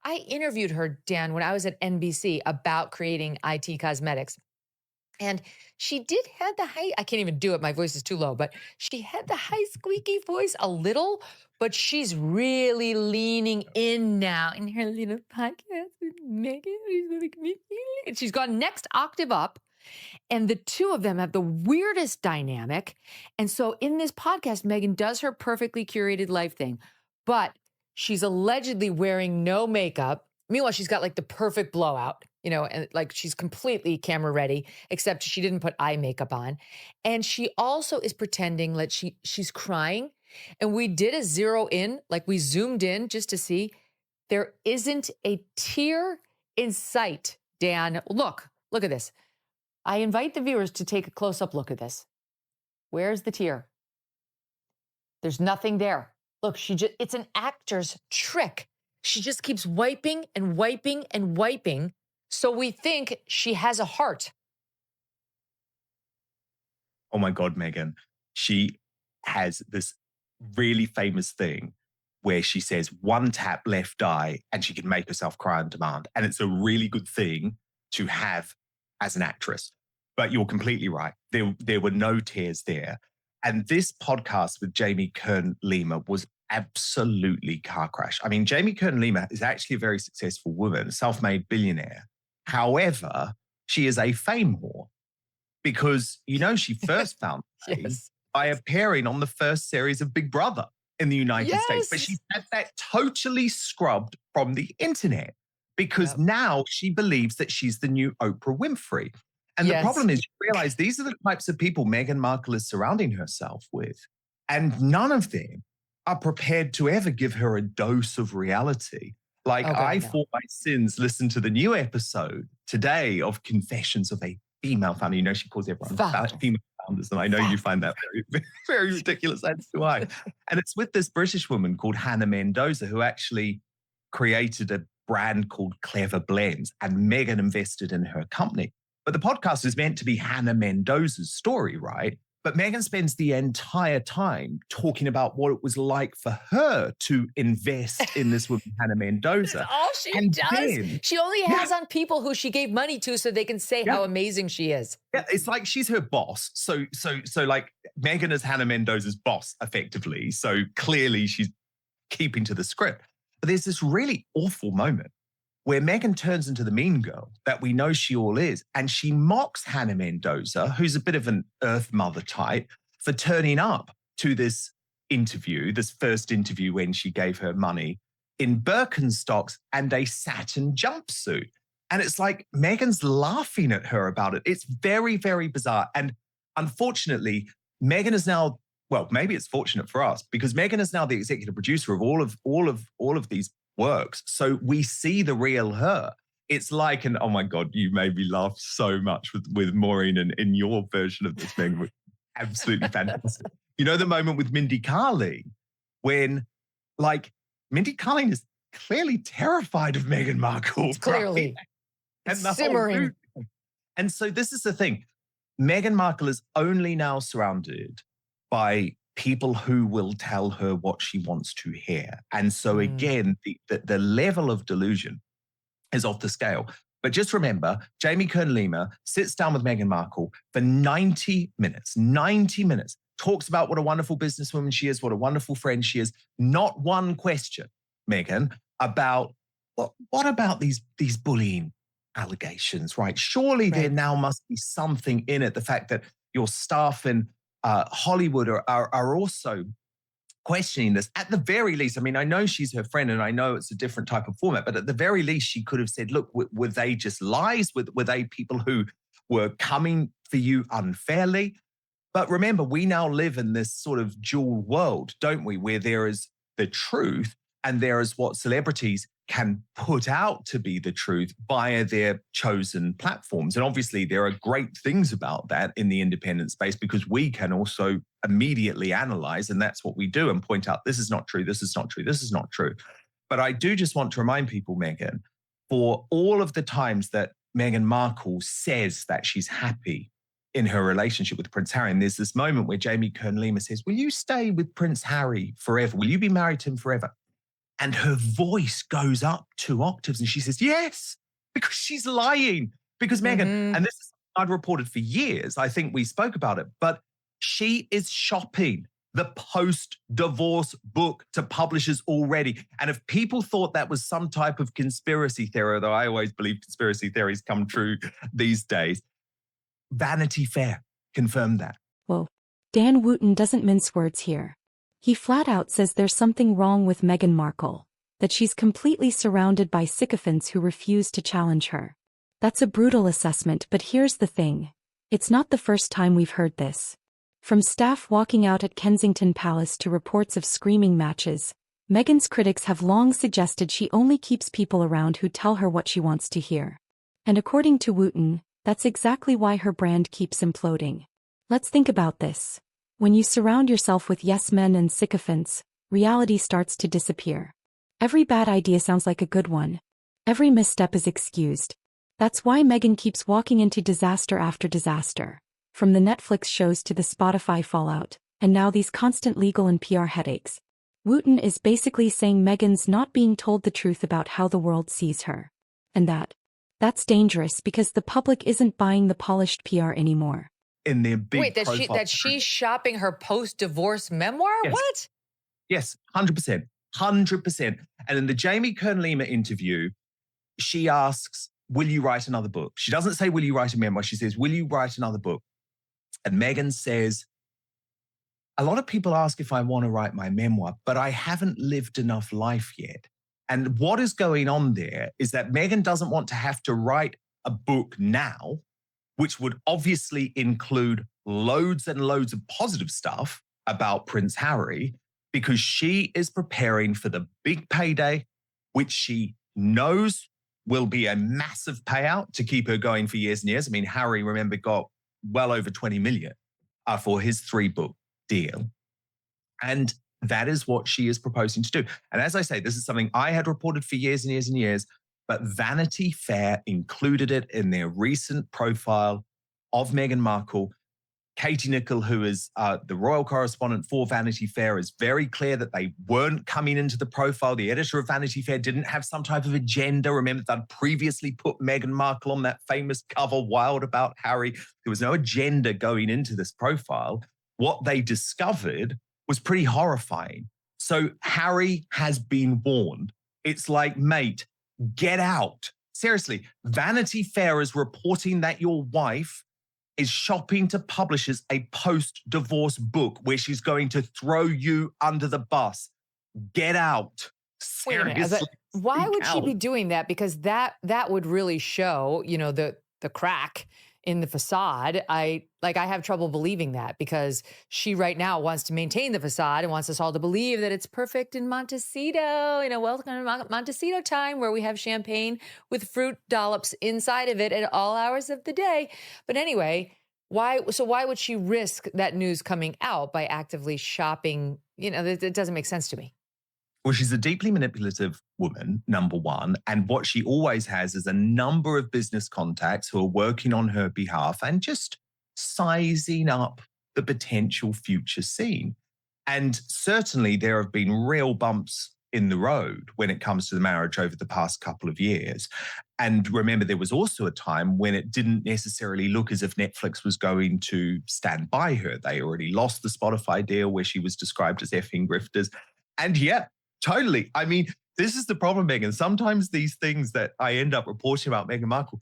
I interviewed her, Dan, when I was at NBC about creating IT cosmetics. And she did have the high, I can't even do it. My voice is too low, but she had the high squeaky voice a little, but she's really leaning in now in her little podcast with Meghan. And she's gone next octave up. And the two of them have the weirdest dynamic. And so in this podcast, Meghan does her perfectly curated life thing, but she's allegedly wearing no makeup. Meanwhile, she's got like the perfect blowout, and like she's completely camera ready, except she didn't put eye makeup on. And she also is pretending that she's crying. And we did a zero in, like we zoomed in just to see there isn't a tear in sight. Dan, look at this. I invite the viewers to take a close-up look at this. Where's the tear? There's nothing there. Look, it's an actor's trick. She just keeps wiping and wiping and wiping. So we think she has a heart. Oh my God, Meghan. She has this really famous thing where she says one tap left eye and she can make herself cry on demand. And it's a really good thing to have as an actress. But you're completely right. There were no tears there. And this podcast with Jamie Kern-Lima was absolutely car crash. I mean, Jamie Kern-Lima is actually a very successful woman, self-made billionaire. However, she is a fame whore because, she first found fame by appearing on the first series of Big Brother in the United States. But she had that totally scrubbed from the internet because now she believes that she's the new Oprah Winfrey. And the problem is you realize these are the types of people Meghan Markle is surrounding herself with. And none of them are prepared to ever give her a dose of reality. For my sins, listen to the new episode today of Confessions of a Female Founder. She calls everyone female founders. And I know you find that very, very ridiculous, as do I. And it's with this British woman called Hannah Mendoza, who actually created a brand called Clever Blends. And Meghan invested in her company. But the podcast is meant to be Hannah Mendoza's story, right? But Meghan spends the entire time talking about what it was like for her to invest in this woman, Hannah Mendoza. That's all she does. She only has on people who she gave money to so they can say how amazing she is. Yeah, it's like she's her boss. So like Meghan is Hannah Mendoza's boss, effectively. So clearly she's keeping to the script. But there's this really awful moment where Meghan turns into the mean girl that we know she all is, and she mocks Hannah Mendoza, who's a bit of an Earth Mother type, for turning up to this interview, this first interview when she gave her money, in Birkenstocks and a satin jumpsuit. And it's like Meghan's laughing at her about it. It's very, very bizarre. And unfortunately, Meghan is now, well, maybe it's fortunate for us because Meghan is now the executive producer of all of these works. So we see the real her. It's like, and oh my God, you made me laugh so much with Maureen and in your version of this thing. Absolutely fantastic. The moment with Mindy Kaling when Mindy Kaling is clearly terrified of Meghan Markle. Clearly. Right? And the simmering. And so this is the thing. Meghan Markle is only now surrounded by people who will tell her what she wants to hear. And so again, the level of delusion is off the scale. But just remember, Jamie Kern-Lima sits down with Meghan Markle for 90 minutes, talks about what a wonderful businesswoman she is, what a wonderful friend she is. Not one question, Meghan, about what about these bullying allegations, right? Surely there now must be something in it. The fact that your staff in Hollywood are also questioning this. At the very least, I mean, I know she's her friend and I know it's a different type of format, but at the very least, she could have said, look, were they just lies? Were they people who were coming for you unfairly? But remember, we now live in this sort of dual world, don't we? Where there is the truth and there is what celebrities can put out to be the truth via their chosen platforms. And obviously, there are great things about that in the independent space because we can also immediately analyze, and that's what we do, and point out, this is not true, this is not true, this is not true. But I do just want to remind people, Meghan, for all of the times that Meghan Markle says that she's happy in her relationship with Prince Harry, and there's this moment where Jamie Kern-Lima says, will you stay with Prince Harry forever? Will you be married to him forever? And her voice goes up 2 octaves and she says, yes, because she's lying. Because Meghan, Mhm. and this is I'd reported for years, I think we spoke about it, but she is shopping the post-divorce book to publishers already. And if people thought that was some type of conspiracy theory, though I always believe conspiracy theories come true these days, Vanity Fair confirmed that. Whoa. Dan Wootton doesn't mince words here. He flat out says there's something wrong with Meghan Markle, that she's completely surrounded by sycophants who refuse to challenge her. That's a brutal assessment, but here's the thing. It's not the first time we've heard this. From staff walking out at Kensington Palace to reports of screaming matches, Meghan's critics have long suggested she only keeps people around who tell her what she wants to hear. And according to Wootton, that's exactly why her brand keeps imploding. Let's think about this. When you surround yourself with yes men and sycophants, reality starts to disappear. Every bad idea sounds like a good one. Every misstep is excused. That's why Meghan keeps walking into disaster after disaster. From the Netflix shows to the Spotify fallout, and now these constant legal and PR headaches. Wootton is basically saying Meghan's not being told the truth about how the world sees her. And that's dangerous because the public isn't buying the polished PR anymore. In their big Wait, that she's shopping her post-divorce memoir? Yes. What? Yes, 100%. 100%. And in the Jamie Kern-Lima interview, she asks, will you write another book? She doesn't say, will you write a memoir? She says, will you write another book? And Meghan says, a lot of people ask if I want to write my memoir, but I haven't lived enough life yet. And what is going on there is that Meghan doesn't want to have to write a book now, which would obviously include loads and loads of positive stuff about Prince Harry, because she is preparing for the big payday, which she knows will be a massive payout to keep her going for years and years. I mean, Harry, remember, got well over 20 million for his 3-book deal. And that is what she is proposing to do. And as I say, this is something I had reported for years and years and years, but Vanity Fair included it in their recent profile of Meghan Markle. Katie Nicholl, who is the royal correspondent for Vanity Fair, is very clear that they weren't coming into the profile. The editor of Vanity Fair didn't have some type of agenda. Remember, they'd previously put Meghan Markle on that famous cover, Wild About Harry. There was no agenda going into this profile. What they discovered was pretty horrifying. So Harry has been warned. It's like, mate, get out. Seriously, Vanity Fair is reporting that your wife is shopping to publishers a post-divorce book where she's going to throw you under the bus. Get out. Wait a minute, Seriously. why would she out. be doing that? Because that would really show, the crack in the facade. I have trouble believing that, because she right now wants to maintain the facade and wants us all to believe that it's perfect in Montecito, welcome to Montecito time, where we have champagne with fruit dollops inside of it at all hours of the day. But anyway, why would she risk that news coming out by actively shopping? It doesn't make sense to me. Well, she's a deeply manipulative woman, number one. And what she always has is a number of business contacts who are working on her behalf and just sizing up the potential future scene. And certainly there have been real bumps in the road when it comes to the marriage over the past couple of years. And remember, there was also a time when it didn't necessarily look as if Netflix was going to stand by her. They already lost the Spotify deal where she was described as effing grifters. And yeah, totally. I mean, this is the problem, Meghan. Sometimes these things that I end up reporting about Meghan Markle,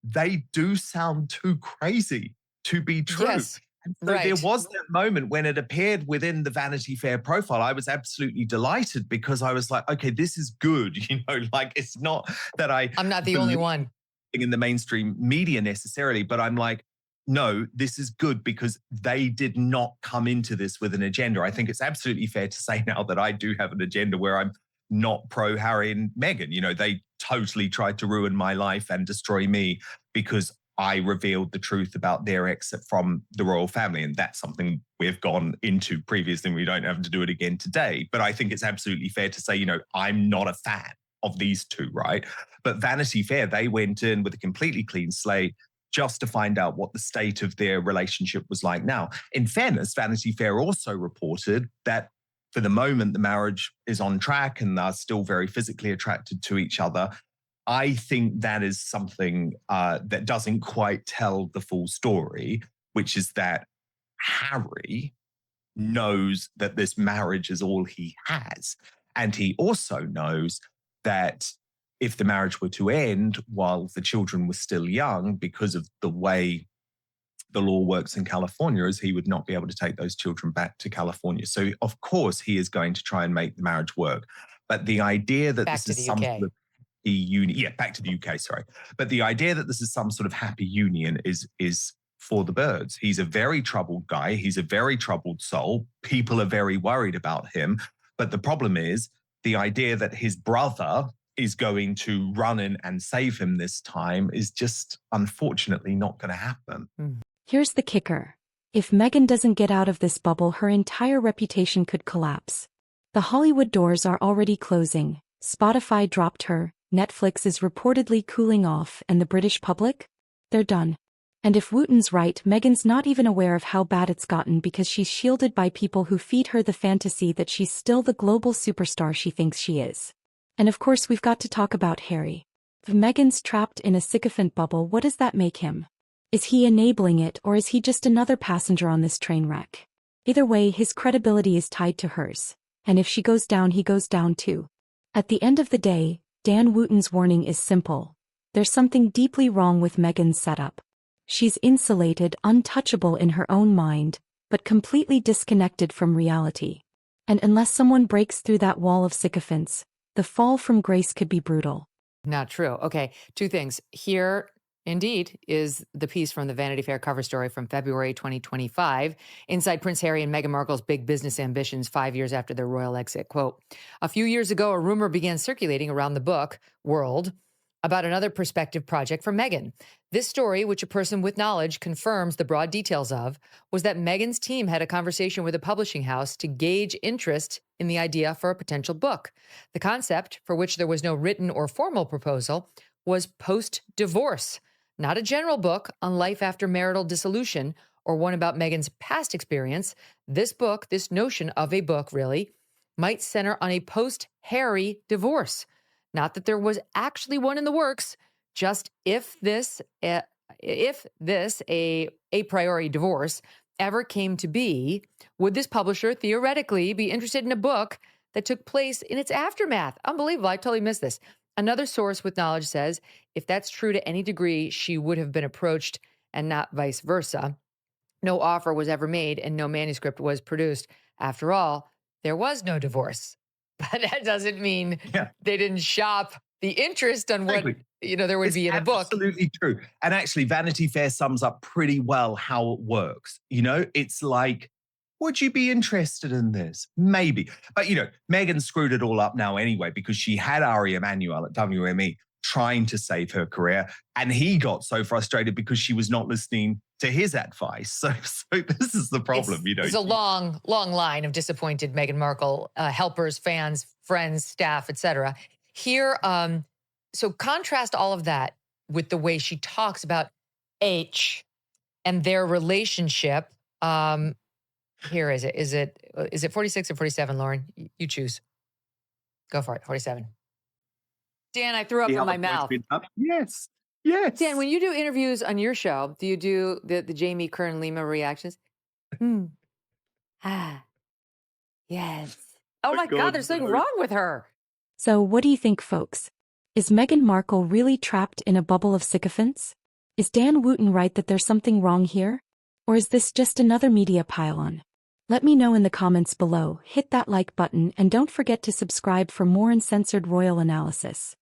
they do sound too crazy to be true. Yes, and so right. there was that moment when it appeared within the Vanity Fair profile. I was absolutely delighted because I was like, okay, this is good. It's not that I'm not the only one in the mainstream media necessarily, but I'm like, no, this is good because they did not come into this with an agenda. I think it's absolutely fair to say now that I do have an agenda where I'm not pro Harry and Meghan. They totally tried to ruin my life and destroy me because I revealed the truth about their exit from the royal family. And that's something we've gone into previously and we don't have to do it again today. But I think it's absolutely fair to say, I'm not a fan of these two, right? But Vanity Fair, they went in with a completely clean slate just to find out what the state of their relationship was like now. In fairness, Vanity Fair also reported that for the moment, the marriage is on track and they're still very physically attracted to each other. I think that is something that doesn't quite tell the full story, which is that Harry knows that this marriage is all he has. And he also knows that if the marriage were to end while the children were still young, because of the way the law works in California, is he would not be able to take those children back to California. So, of course, he is going to try and make the marriage work. But the idea that Back this to is the some UK. sort of happy union, back to the UK, sorry. But the idea that this is some sort of happy union is for the birds. He's a very troubled guy. He's a very troubled soul. People are very worried about him. But the problem is the idea that his brother is going to run in and save him this time is just unfortunately not going to happen. Here's the kicker. If Meghan doesn't get out of this bubble, her entire reputation could collapse. The Hollywood doors are already closing. Spotify dropped her, Netflix is reportedly cooling off, and the British public? They're done. And if Wootton's right, Meghan's not even aware of how bad it's gotten because she's shielded by people who feed her the fantasy that she's still the global superstar she thinks she is. And of course we've got to talk about Harry. If Meghan's trapped in a sycophant bubble, what does that make him? Is he enabling it, or is he just another passenger on this train wreck? Either way, his credibility is tied to hers. And if she goes down, he goes down too. At the end of the day, Dan Wootton's warning is simple. There's something deeply wrong with Meghan's setup. She's insulated, untouchable in her own mind, but completely disconnected from reality. And unless someone breaks through that wall of sycophants, the fall from grace could be brutal. Not true. Okay, two things. Here, indeed, is the piece from the Vanity Fair cover story from February 2025, inside Prince Harry and Meghan Markle's big business ambitions 5 years after their royal exit. Quote, a few years ago, a rumor began circulating around the book world about another prospective project for Meghan. This story, which a person with knowledge confirms the broad details of, was that Meghan's team had a conversation with a publishing house to gauge interest in the idea for a potential book. The concept, for which there was no written or formal proposal, was post-divorce, not a general book on life after marital dissolution or one about Meghan's past experience. This book, this notion of a book really, might center on a post-Harry divorce. Not that there was actually one in the works, just if this a priori divorce ever came to be, would this publisher theoretically be interested in a book that took place in its aftermath? Unbelievable. I totally missed this. Another source with knowledge says, if that's true to any degree, she would have been approached and not vice versa. No offer was ever made and no manuscript was produced. After all, there was no divorce. But that doesn't mean they didn't shop the interest on what there would be in a book. Absolutely true. And actually, Vanity Fair sums up pretty well how it works. It's like, would you be interested in this? Maybe. But, Meghan screwed it all up now anyway because she had Ari Emanuel at WME trying to save her career. And he got so frustrated because she was not listening to his advice. So this is the problem. It's a long, long line of disappointed Meghan Markle helpers, fans, friends, staff, etc. Here, so contrast all of that with the way she talks about H and their relationship. Here is it. Is it 46 or 47, Lauren? You choose. Go for it. 47. Dan, I threw up in my mouth. Yes. Dan, when you do interviews on your show, do you do the Jamie Kern Lima reactions? Yes. Oh my God, there's something wrong with her. So what do you think, folks? Is Meghan Markle really trapped in a bubble of sycophants? Is Dan Wootton right that there's something wrong here? Or is this just another media pile-on? Let me know in the comments below, hit that like button, and don't forget to subscribe for more uncensored royal analysis.